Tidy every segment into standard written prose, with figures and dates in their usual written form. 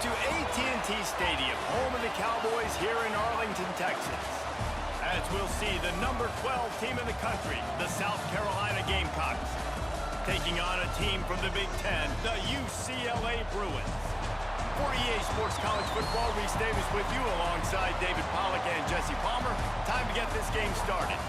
to AT&T Stadium, home of the Cowboys here in Arlington, Texas. As we'll see the number 12 team in the country, the South Carolina Gamecocks, taking on a team from the Big Ten, the UCLA Bruins. For EA Sports College Football, Reese Davis with you alongside David Pollack and Jesse Palmer. Time to get this game started.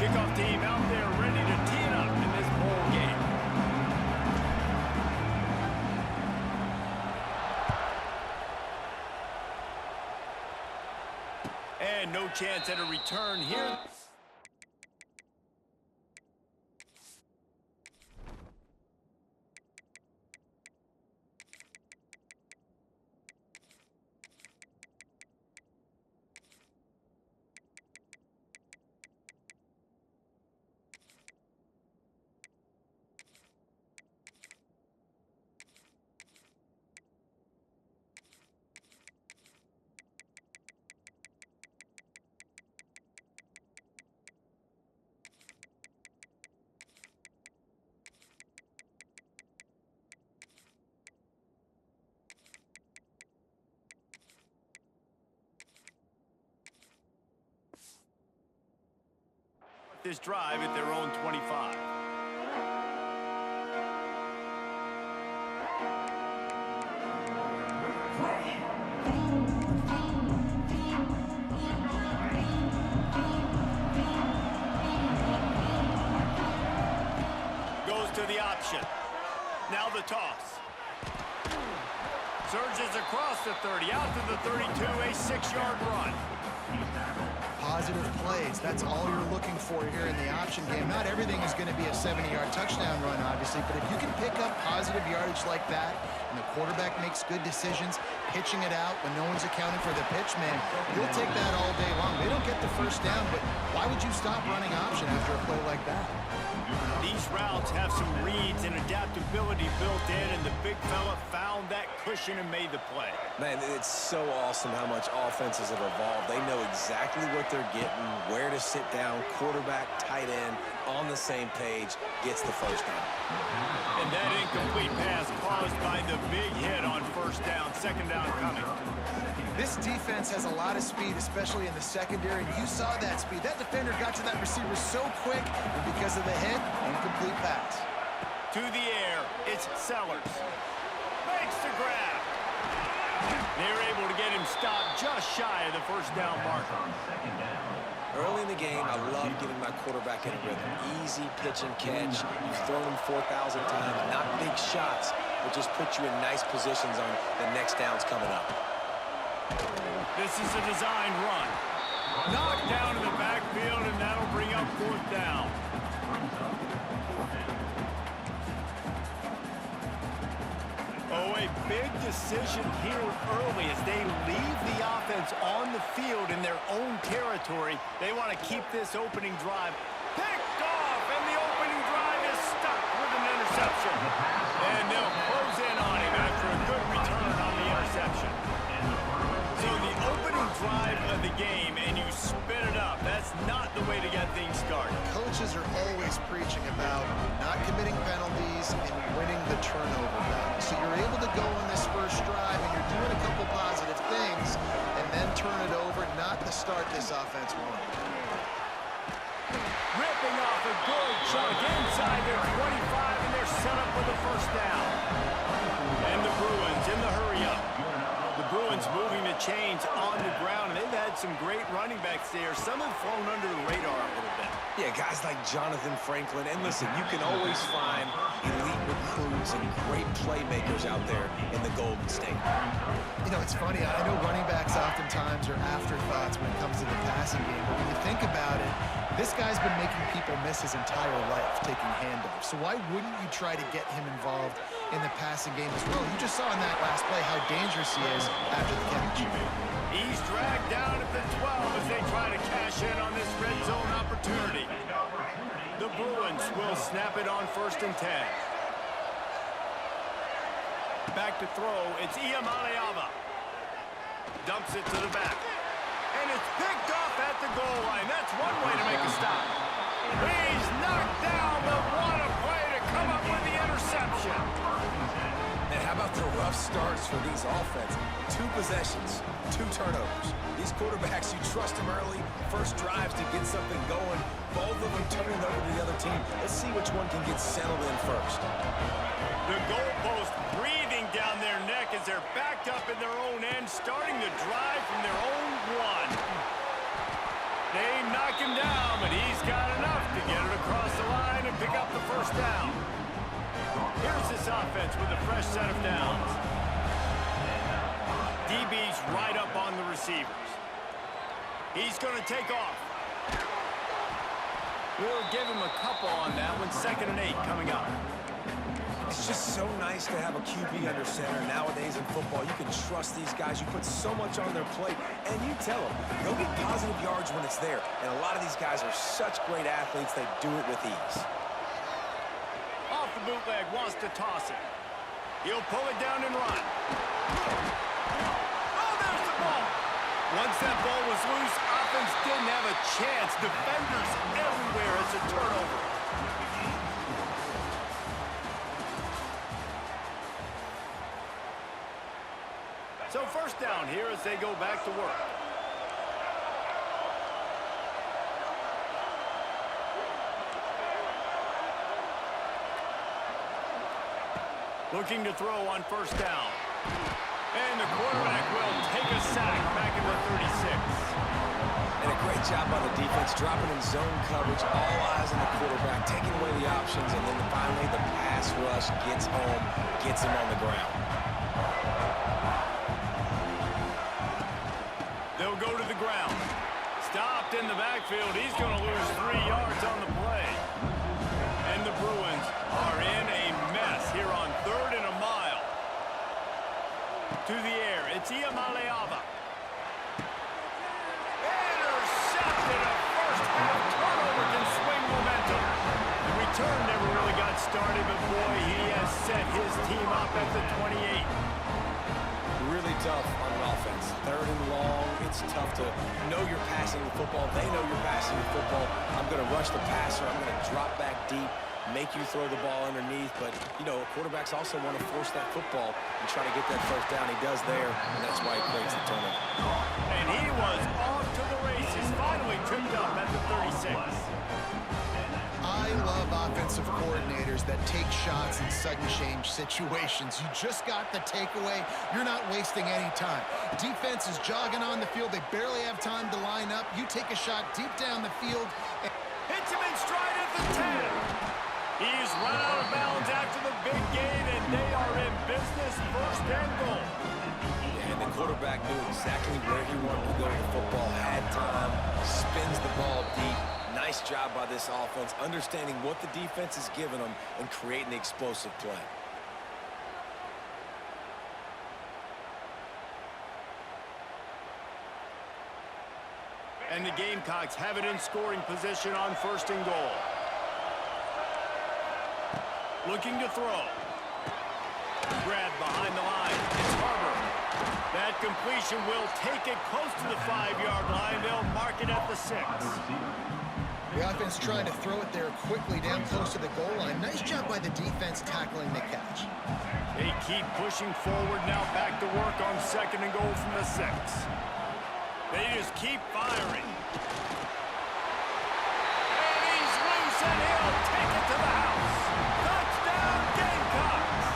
Kickoff team out there ready to tee it up in this bowl game. And no chance at a return here. This drive at their own 25. Goes to the option. Now the toss. Surges across the 30, out to the 32, a 6-yard run. Positive plays, that's all you're looking for here in the option game. Not everything is going to be a 70-yard touchdown run, obviously, but if you can pick up positive yardage like that, and the quarterback makes good decisions, pitching it out when no one's accounting for the pitch, man, you'll take that all day long. They don't get the first down, but why would you stop running option after a play like that? These routes have some reads and adaptability built in, and the big fella found that cushion and made the play. Man, it's so awesome how much offenses have evolved. They know exactly what they're getting, where to sit down, quarterback, tight end, on the same page, gets the first down. And that incomplete pass caused by the big hit on first down, second down coming. This defense has a lot of speed, especially in the secondary, and you saw that speed. That defender got to that receiver so quick, and because of the hit, incomplete pass. To the air, it's Sellers. Makes the grab. They're able to get him stopped just shy of the first down marker. Early in the game, I love getting my quarterback in a rhythm. Easy pitch and catch. You've thrown him 4,000 times. Not big shots, but just put you in nice positions on the next downs coming up. This is a design run. Knocked down in the backfield, and that'll bring up fourth down. Oh, a big decision here early as they leave the offense on the field in their own territory. They want to keep this opening drive picked off, and the opening drive is stuck with an interception. And they'll close in on him after a good return on the interception. So the opening drive of the game, and you spin it up. That's not the way to get things started. Coaches are always preaching about not committing penalties and winning the turnover battle. So you're able to go on this first drive, and you're doing a couple positive things, and then turn it over, not the start this offense wanted. Ripping off a good chunk inside their 25, and they're set up for the first down. And the Bruins in the hurry-up. The Bruins moving the chains on the ground, and they've had some great running backs there. Some have flown under the radar a little bit. Yeah, Yeah, guys like Jonathan Franklin. And listen, you can always find elite recruits and great playmakers out there in the Golden State. You know, it's funny. I know running backs oftentimes are afterthoughts when it comes to the passing game, but when you think about it, this guy's been making people miss his entire life taking handoffs. So why wouldn't you try to get him involved in the passing game as well? You just saw in that last play how dangerous he is after the catch. He's dragged down at the 12 as they try to cash in on this red zone opportunity. The Bruins will snap it on 1st and 10. Back to throw, it's Iamaleava. Dumps it to the back. And it's picked off at the goal line. That's one way to make a stop. He's knocked down, but what a play to come up with the interception. And how about the rough starts for these offenses? 2 possessions, 2 turnovers. These quarterbacks, you trust them early, first drives to get something going. Both of them turning over to the other team. Let's see which one can get settled in first. The goalpost breathing down their neck as they're backed up in their own end, starting the drive from their own 1. They knock him down, but he's got enough to get it across the line and pick up the 1st down. Here's this offense with a fresh set of downs. DB's right up on the receivers. He's going to take off. We'll give him a couple on that one. 2nd and 8 coming up. It's just so nice to have a QB under center. Nowadays in football, you can trust these guys. You put so much on their plate, and you tell them, they'll get positive yards when it's there. And a lot of these guys are such great athletes, they do it with ease. Off the bootleg, wants to toss it. He'll pull it down and run. Oh, there's the ball. Once that ball was loose, offense didn't have a chance. Defenders everywhere. It's a turnover. So 1st down here as they go back to work. Looking to throw on 1st down. And the quarterback will take a sack back in the 36. And a great job by the defense, dropping in zone coverage, all eyes on the quarterback, taking away the options, and then finally the pass rush gets home, gets him on the ground. They'll go to the ground. Stopped in the backfield. He's going to lose 3 yards on the play. And the Bruins are in a mess here on 3rd and a mile. To the air, it's Iamaleava. Intercepted. A first-half turnover can swing momentum. The return never really got started, but boy, he has set his team up at the 28. Really tough on an offense. 3rd and long, it's tough to know you're passing the football. They know you're passing the football. I'm going to rush the passer. I'm going to drop back deep, make you throw the ball underneath. But, you know, quarterbacks also want to force that football and try to get that 1st down. He does there, and that's why he creates the turnover. And he was off to the races, finally tripped up at the 36. I love offensive coordinators that take shots in sudden change situations. You just got the takeaway. You're not wasting any time. Defense is jogging on the field. They barely have time to line up. You take a shot deep down the field. Hits him in stride at the 10. He's run out of bounds after the big gain, and they are in business. 1st and goal. And the quarterback knew exactly where he wanted to go with the football, had time, spins the ball deep. Nice job by this offense, understanding what the defense is giving them and creating the explosive play. And the Gamecocks have it in scoring position on 1st and goal. Looking to throw. Grab behind the line. It's Harbor. That completion will take it close to the 5-yard line. They'll mark it at the 6. The offense trying to throw it there quickly down close to the goal line. Nice job by the defense tackling the catch. They keep pushing forward now, back to work on 2nd and goal from the 6. They just keep firing. And he's loose, and he'll take it to the house. Touchdown, Gamecocks!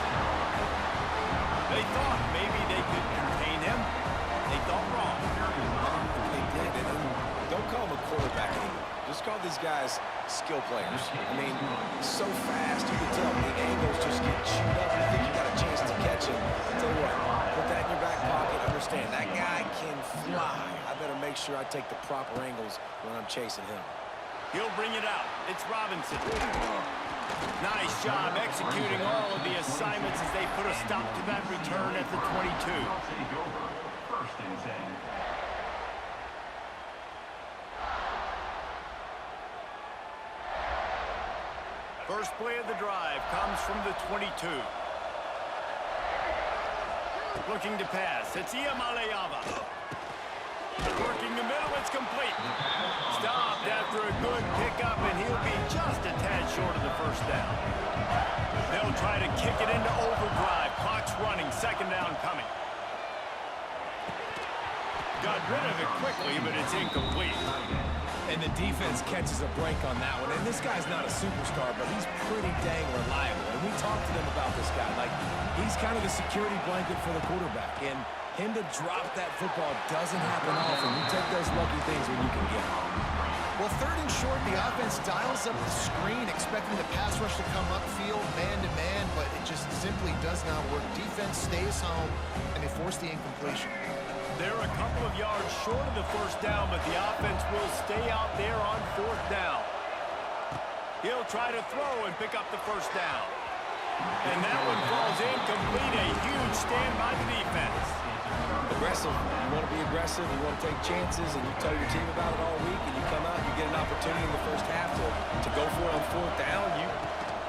They thought maybe they could contain him. They thought wrong. They did. And don't call him a quarterback anymore. Just call these guys skill players. I mean, so fast, you can tell the angles just get chewed up. You think you got a chance to catch him. I'll tell you what, put that in your back pocket. Understand, that guy can fly. I better make sure I take the proper angles when I'm chasing him. He'll bring it out. It's Robinson. Nice job executing all of the assignments as they put a stop to that return at the 22. First play of the drive comes from the 22. Looking to pass. It's Iamaleava. Working the middle. It's complete. Stopped after a good pickup, and he'll be just a tad short of the first down. They'll try to kick it into overdrive. Clock's running. Second down coming. Got rid of it quickly, but it's incomplete. And the defense catches a break on that one. And this guy's not a superstar, but he's pretty dang reliable. And we talked to them about this guy. Like, he's kind of the security blanket for the quarterback. And him to drop that football doesn't happen often. You take those lucky things when you can get them. Well, third and short, the offense dials up the screen, expecting the pass rush to come upfield, man-to-man, but it just simply does not work. Defense stays home, and they force the incompletion. They're a couple of yards short of the first down, but the offense will stay out there on fourth down. He'll try to throw and pick up the first down. And that one falls incomplete. A huge stand by the defense. Aggressive. You want to be aggressive. You want to take chances, and you tell your team about it all week, and you come out, you get an opportunity in the first half to go for it on fourth down.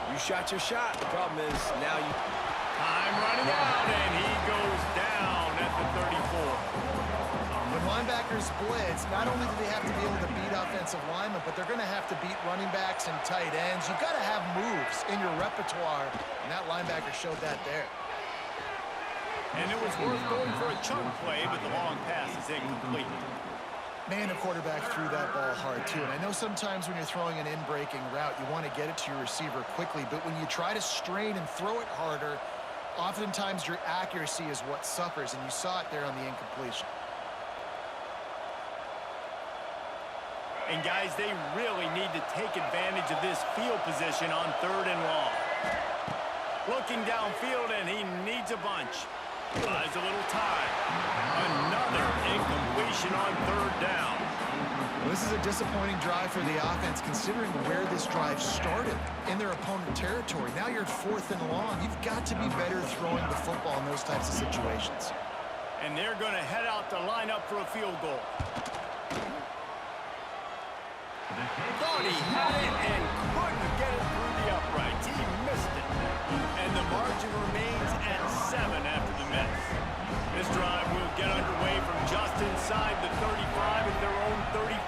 You shot your shot. The problem is now you... Time running out, and he goes down at the 34. When linebackers blitz, not only do they have to be able to beat offensive linemen, but they're going to have to beat running backs and tight ends. You've got to have moves in your repertoire, and that linebacker showed that there. And it was worth going for a chunk play, but the long pass is incomplete. Man, the quarterback threw that ball hard, too. And I know sometimes when you're throwing an in-breaking route, you want to get it to your receiver quickly, but when you try to strain and throw it harder, oftentimes your accuracy is what suffers, and you saw it there on the incompletion. And guys, they really need to take advantage of this field position on third and long. Looking downfield, and he needs a bunch. Buys a little time. Another incompletion on third down. Well, this is a disappointing drive for the offense, considering where this drive started in their opponent territory. Now you're at fourth and long. You've got to be better throwing the football in those types of situations. And they're going to head out to line up for a field goal. Thought he had it and couldn't get it through the uprights. He missed it. And the margin remains at 7 after the miss. This drive will get underway from just inside the 35 at their own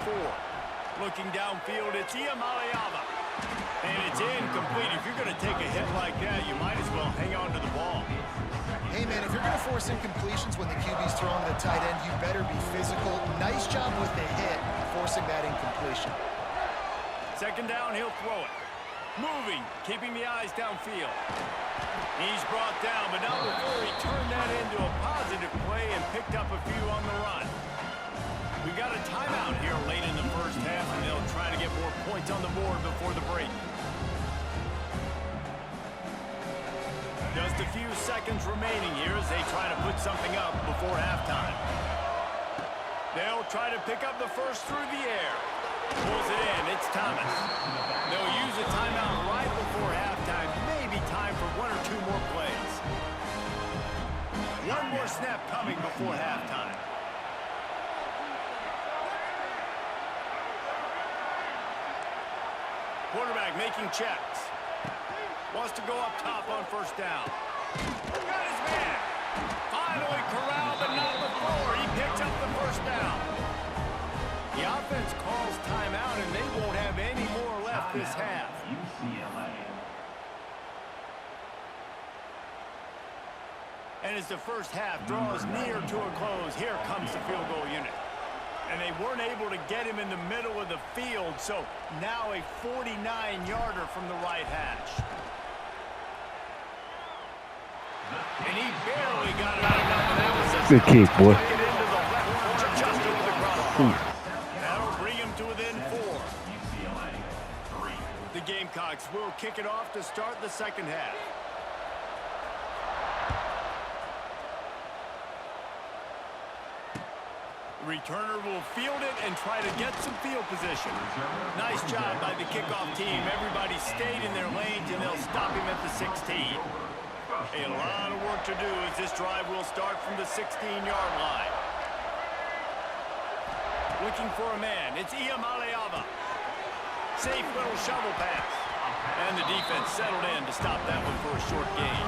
34. Looking downfield, it's Iamaleava. And it's incomplete. If you're going to take a hit like that, you might as well hang on to the ball. Hey, man, if you're going to force incompletions when the QB's throwing to the tight end, you better be physical. Nice job with the hit, forcing that incompletion. Second down, he'll throw it. Moving, keeping the eyes downfield. He's brought down, but not before he turned that into a positive play and picked up a few on the run. We've got a timeout here late in the first half, and they'll try to get more points on the board before the break. Just a few seconds remaining here as they try to put something up before halftime. They'll try to pick up the first through the air. Pulls it in. It's Thomas. They'll use a timeout right before halftime. Maybe time for one or two more plays. One more snap coming before halftime. Quarterback making checks. Wants to go up top on first down. Got his man. Finally corralled, but not before. He picks up the first down. The offense calls timeout, and they won't have any more left this half. And as the first half draws near to a close, here comes the field goal unit. And they weren't able to get him in the middle of the field, so now a 49-yarder from the right hash. And he barely got it out of that. Good kick, boy. That'll bring him to within 4. The Gamecocks will kick it off to start the second half. The returner will field it and try to get some field position. Nice job by the kickoff team. Everybody stayed in their lanes, and they'll stop him at the 16. A lot of work to do as this drive will start from the 16-yard line. Looking for a man. It's Iamaleava. Safe little shovel pass. And the defense settled in to stop that one for a short gain.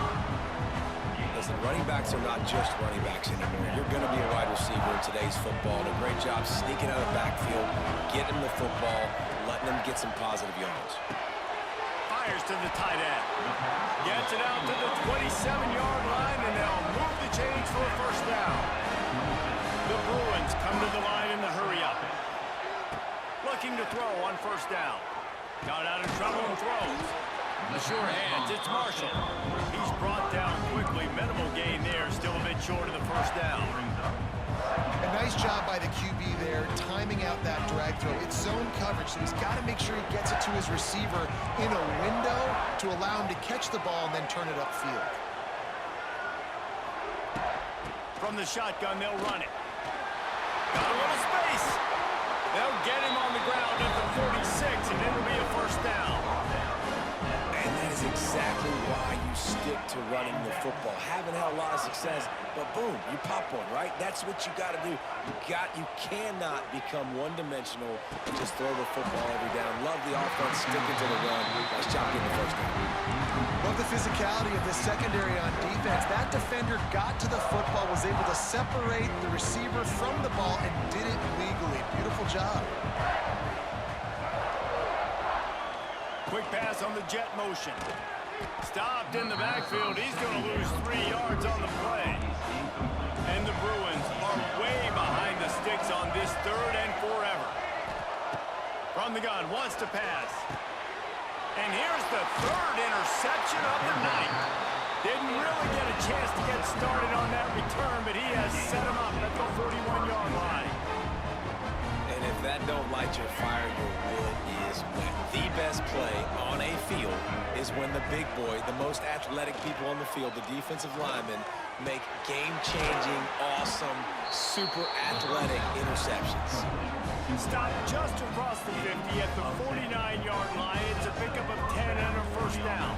Listen, running backs are not just running backs anymore. You're going to be a wide receiver in today's football. A great job sneaking out of the backfield, getting the football, letting them get some positive yards. Fires to the tight end. Gets it out to the 27-yard line, and they'll move the chains for a first down. The Bruins come to the line in the hurry-up. Looking to throw on first down. Got out of trouble and throws. The sure hands, it's Marshall. He's brought down quickly. Minimal gain there, still a bit short of the first down. A nice job by the QB there, timing out that drag throw. It's zone coverage, so he's got to make sure he gets it to his receiver in a window to allow him to catch the ball and then turn it upfield. From the shotgun, they'll run it. Got a little space. They'll get him on the ground at the 46, and it'll be a first down. And that is exactly why you stick to running the football. Haven't had a lot of success, but boom, you pop one, right? That's what you got to do. You cannot become one-dimensional and just throw the football every down. Love the offense, sticking to the run. Nice job getting the first down. Love the physicality of the secondary on defense. That defender got to the football, was able to separate the receiver from the ball, and did it legally. Beautiful job. Quick pass on the jet motion. Stopped in the backfield. He's going to lose 3 yards on the play. And the Bruins are way behind the sticks on this third and forever. From the gun, wants to pass. And here's the third interception of the night. Didn't really get a chance to get started on that return, but he has set him up at the 41-yard line. And if that don't light your fire, your wood is wet. The best play on a field is when the big boy, the most athletic people on the field, the defensive linemen, make game-changing, awesome, super athletic interceptions. Stopped just across the 50 at the 49-yard line. It's a pickup of 10 and a first down.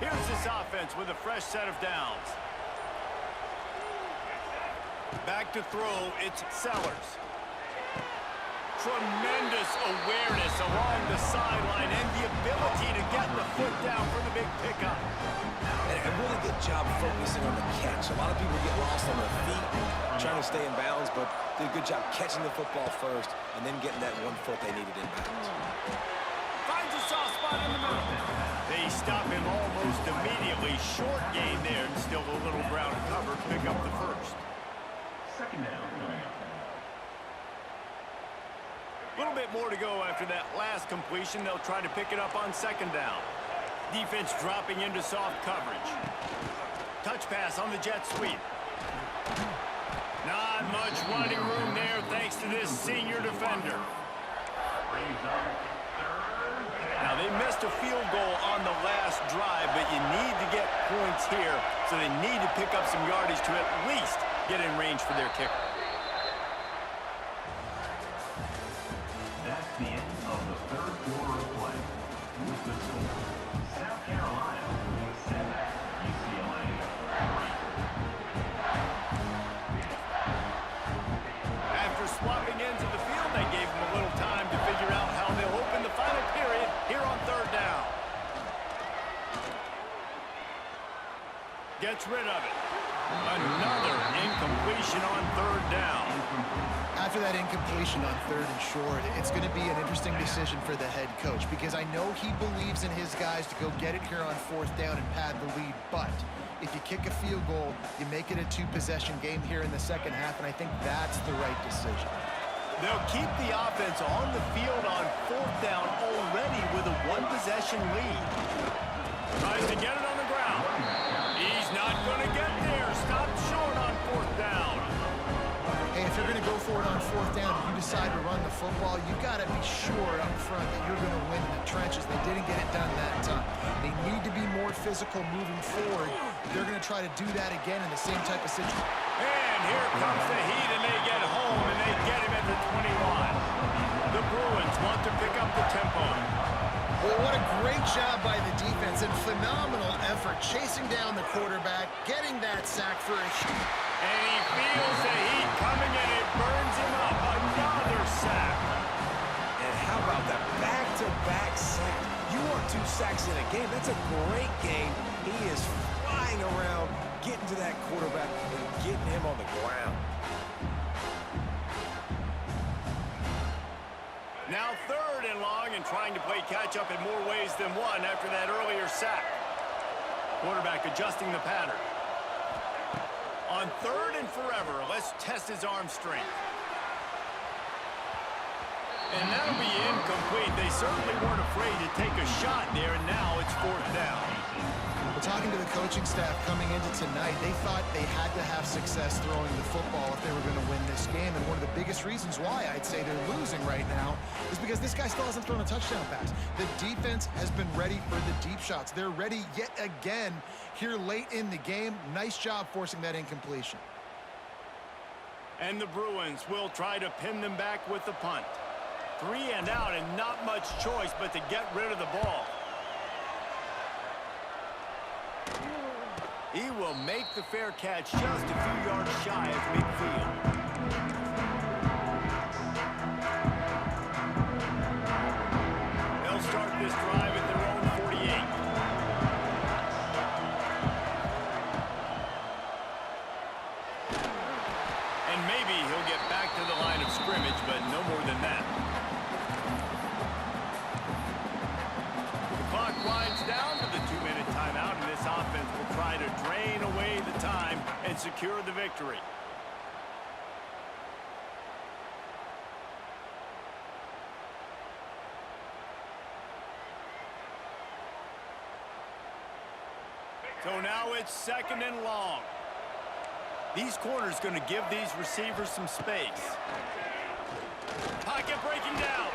Here's this offense with a fresh set of downs. Back to throw, it's Sellers. Tremendous awareness along the sideline and the ability to get the foot down for the big pickup. And a really good job focusing on the catch. A lot of people get lost on their feet, trying to stay in bounds, but did a good job catching the football first and then getting that 1 foot they needed in bounds. Finds a soft spot in the middle. They stop him almost immediately. Short gain there and still a little ground cover to pick up the first. Second down. A little bit more to go after that last completion. They'll try to pick it up on second down. Defense dropping into soft coverage. Touch pass on the jet sweep. Not much running room there thanks to this senior defender. Now, they missed a field goal on the last drive, but you need to get points here, so they need to pick up some yardage to at least get in range for their kicker. That's the end of the third quarter of play. With the score, South Carolina 7, UCLA 3. After swapping ends of the field, they gave them a little time to figure out how they'll open the final period here on third down. Gets rid of it. Another incompletion on third down. After that incompletion on third and short, it's going to be an interesting decision for the head coach, because I know he believes in his guys to go get it here on fourth down and pad the lead, but if you kick a field goal, you make it a 2-possession game here in the second half, and I think that's the right decision. They'll keep the offense on the field on fourth down already with a 1-possession lead. Tries to get it on the ground. He's not going to get there. Stopped short on fourth down. Hey, if you're going to go for it on fourth down, if you decide to run the football, you've got to be sure up front that you're going to win physical moving forward. They're going to try to do that again in the same type of situation. And here comes the Heat, and they get home, and they get him at the 21. The Bruins want to pick up the tempo. Well, what a great job by the defense and phenomenal effort chasing down the quarterback, getting that sack for a shoot. And he feels the heat coming, and it burns him up. Another sack. And how about that back-to-back sack? You want 2 sacks in a game. That's a great game. He is flying around, getting to that quarterback and getting him on the ground. Now 3rd and long, and trying to play catch-up in more ways than one after that earlier sack. Quarterback adjusting the pattern. On 3rd and forever, let's test his arm strength. And that'll be incomplete. They certainly weren't afraid to take a shot there, and now it's 4th down. Well, talking to the coaching staff coming into tonight, they thought they had to have success throwing the football if they were going to win this game. And one of the biggest reasons why I'd say they're losing right now is because this guy still hasn't thrown a touchdown pass. The defense has been ready for the deep shots. They're ready yet again here late in the game. Nice job forcing that incompletion. And the Bruins will try to pin them back with the punt. 3 and out, and not much choice but to get rid of the ball. He will make the fair catch just a few yards shy of midfield. They'll start this drive at their own 48. And maybe he'll get back to the line of scrimmage, but no more than that. The clock winds down to the 2-minute timeout, and this offense will try to drain away the time and secure the victory. So now it's 2nd and long. These corners going to give these receivers some space. Pocket breaking down.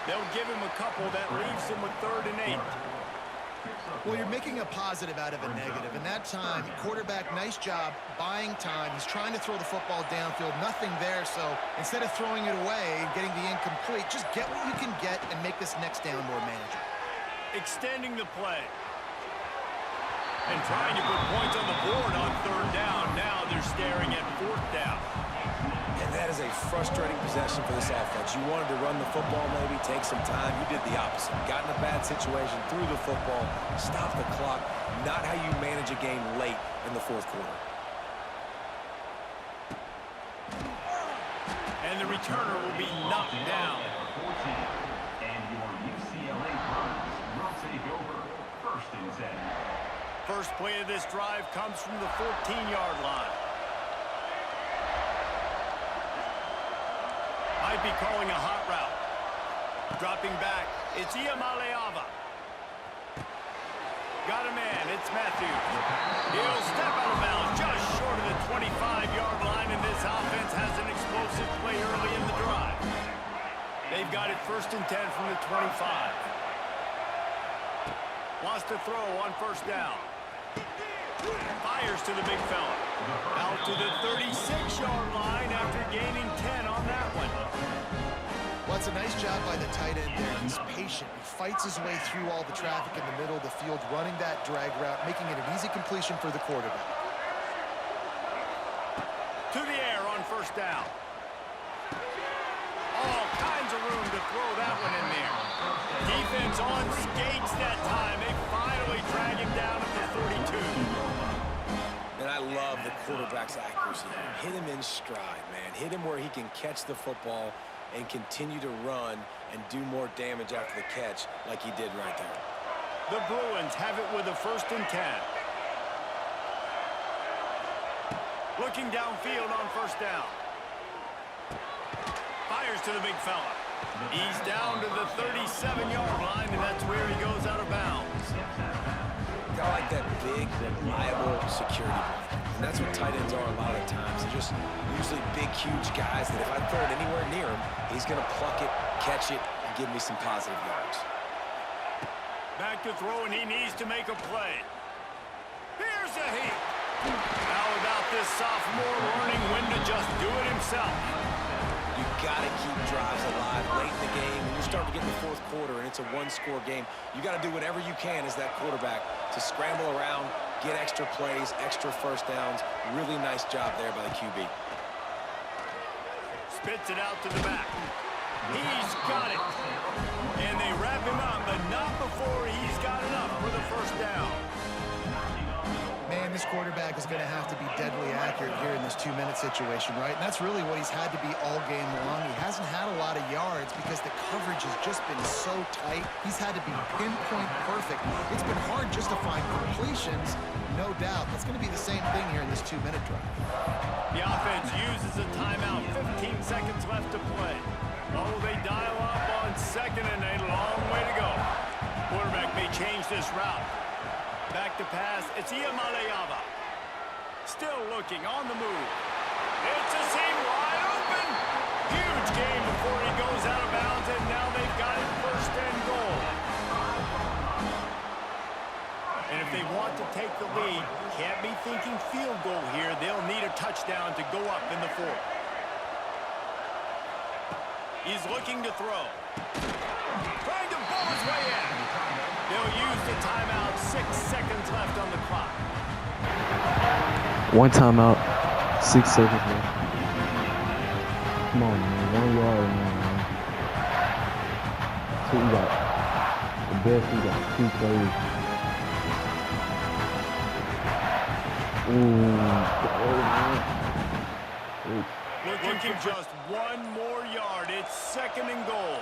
They'll give him a couple that leaves him with 3rd and 8. Well, you're making a positive out of a negative. And that time, quarterback, nice job buying time. He's trying to throw the football downfield. Nothing there, so instead of throwing it away and getting the incomplete, just get what you can get and make this next down more manageable. Extending the play. And trying to put points on the board on 3rd down. Now they're staring at 4th down. And that is a frustrating possession for this offense. You wanted to run the football, maybe take some time. You did the opposite. Got in a bad situation, threw the football, stopped the clock. Not how you manage a game late in the 4th quarter. And the returner will be knocked down. And your UCLA Bruins will take over 1st and 10. First play of this drive comes from the 14-yard line. Might be calling a hot route. Dropping back, it's Iamaleava. Got a man, it's Matthews. He'll step out of bounds just short of the 25-yard line, and this offense has an explosive play early in the drive. They've got it 1st and 10 from the 25. Wants to throw on 1st down. Fires to the big fella. Out to the 36-yard line after gaining 10 on that one. Well, it's a nice job by the tight end there. He's patient. He fights his way through all the traffic in the middle of the field, running that drag route, making it an easy completion for the quarterback. To the air on 1st down. All kinds of room to throw that one in there. Defense on skates that time. They finally drag him down at the 32. And I love the quarterback's accuracy. Hit him in stride, man. Hit him where he can catch the football and continue to run and do more damage after the catch like he did right there. The Bruins have it with a 1st and 10. Looking downfield on 1st down. Fires to the big fella. He's down to the 37-yard line, and that's where he goes out of bounds. I like that big, reliable security blanket. And that's what tight ends are a lot of times. They're just usually big, huge guys that if I throw it anywhere near him, he's going to pluck it, catch it, and give me some positive yards. Back to throw, and he needs to make a play. Here's a heat. How about this sophomore learning when to just do it himself? You got to keep drives alive late in the game. When you start to get in the fourth quarter and it's a one-score game, you got to do whatever you can as that quarterback to scramble around, get extra plays, extra first downs. Really nice job there by the QB. Spits it out to the back. He's got it. And they wrap him up, but not before he's got enough for the first down. Man, this quarterback is going to have to be deadly accurate here in this 2-minute situation, right? And that's really what he's had to be all game long. He hasn't had a lot of yards because the coverage has just been so tight. He's had to be pinpoint perfect. It's been hard just to find completions, no doubt. That's going to be the same thing here in this 2-minute drive. The offense uses a timeout. 15 seconds left to play. Oh, they dial up on second and a long way to go. Quarterback may change this route. Back to pass. It's Iamaleava. Still looking on the move. It's a seam wide open. Huge game before he goes out of bounds, and now they've got it first and goal. And if they want to take the lead, can't be thinking field goal here. They'll need a touchdown to go up in the fourth. He's looking to throw. Trying to ball his way in. They'll use the timeout. 6 seconds left on the clock. One timeout, 6 seconds left. Come on, man. 1 yard, man. So we got the best. We got 2 plays. Looking for just 1 more yard. It's second and goal.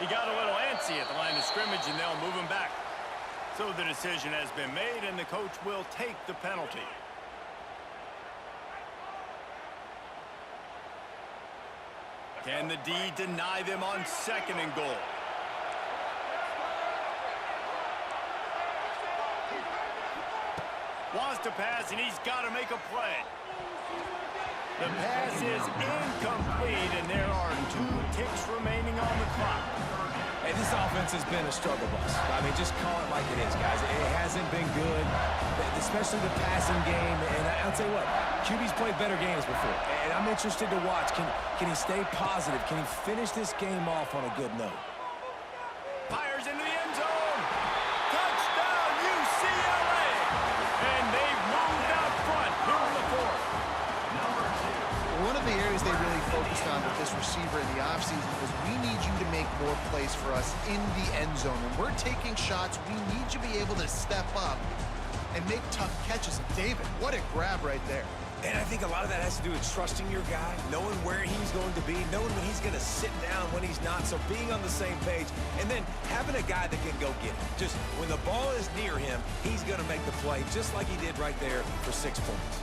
He got a little antsy at the line of scrimmage, and they'll move him back. So the decision has been made, and the coach will take the penalty. Can the D deny them on second and goal? Wants to pass, and he's got to make a play. The pass is incomplete, and there are 2 ticks remaining on the clock. Hey, this offense has been a struggle bus. I mean, just call it like it is, guys. It hasn't been good, especially the passing game. And I'll tell you what, QB's played better games before. And I'm interested to watch. Can he stay positive? Can he finish this game off on a good note? Fires into the end zone. Touchdown, UCLA. And they've moved out front here in the fourth. One of the areas they really focused on with this receiver in the offseason was we need you to make more plays for us in the end zone. When we're taking shots, we need you to be able to step up and make tough catches. And David, what a grab right there. And I think a lot of that has to do with trusting your guy, knowing where he's going to be, knowing when he's going to sit down, when he's not, so being on the same page, and then having a guy that can go get it. Just when the ball is near him, he's going to make the play, just like he did right there for 6 points.